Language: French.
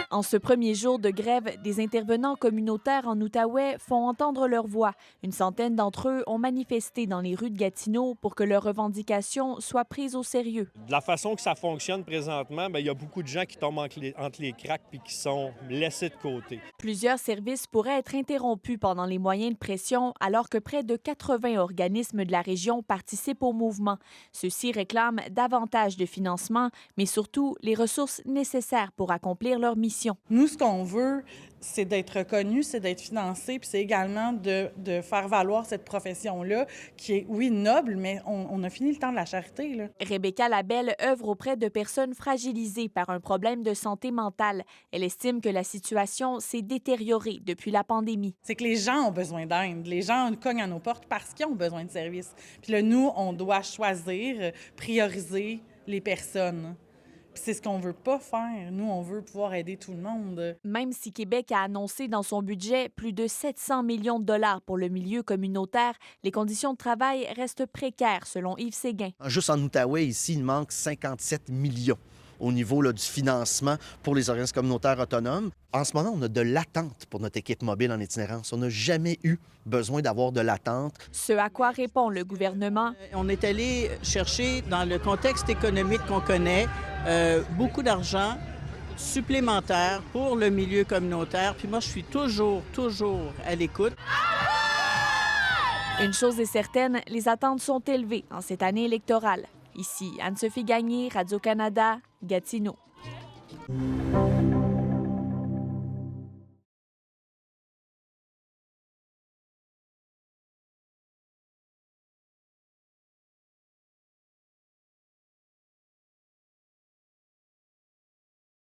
En ce premier jour de grève, des intervenants communautaires en Outaouais font entendre leur voix. Une centaine d'entre eux ont manifesté dans les rues de Gatineau pour que leurs revendications soient prises au sérieux. De la façon que ça fonctionne présentement, il y a beaucoup de gens qui tombent entre les cracks puis qui sont laissés de côté. Plusieurs services pourraient être interrompus pendant les moyens de pression, alors que près de 80 organismes de la région participent au mouvement. Ceux-ci réclament davantage de financement, mais surtout les ressources nécessaires pour accomplir leur mission. Nous, ce qu'on veut, c'est d'être reconnu, c'est d'être financé, puis c'est également de faire valoir cette profession-là, qui est, oui, noble, mais on a fini le temps de la charité, là. Rebecca Labelle œuvre auprès de personnes fragilisées par un problème de santé mentale. Elle estime que la situation s'est détériorée depuis la pandémie. C'est que les gens ont besoin d'aide. Les gens cognent à nos portes parce qu'ils ont besoin de services. Puis là, nous, on doit choisir, prioriser les personnes. C'est ce qu'on veut pas faire. Nous, on veut pouvoir aider tout le monde. Même si Québec a annoncé dans son budget plus de 700 millions de dollars pour le milieu communautaire, les conditions de travail restent précaires, selon Yves Séguin. Juste en Outaouais, ici, il manque 57 millions au niveau du financement pour les organismes communautaires autonomes. En ce moment, on a de l'attente pour notre équipe mobile en itinérance. On n'a jamais eu besoin d'avoir de l'attente. Ce à quoi répond le gouvernement. On est allé chercher, dans le contexte économique qu'on connaît, beaucoup d'argent supplémentaire pour le milieu communautaire. Puis moi, je suis toujours à l'écoute. Une chose est certaine, les attentes sont élevées en cette année électorale. Ici, Anne-Sophie Gagné, Radio-Canada, Gatineau.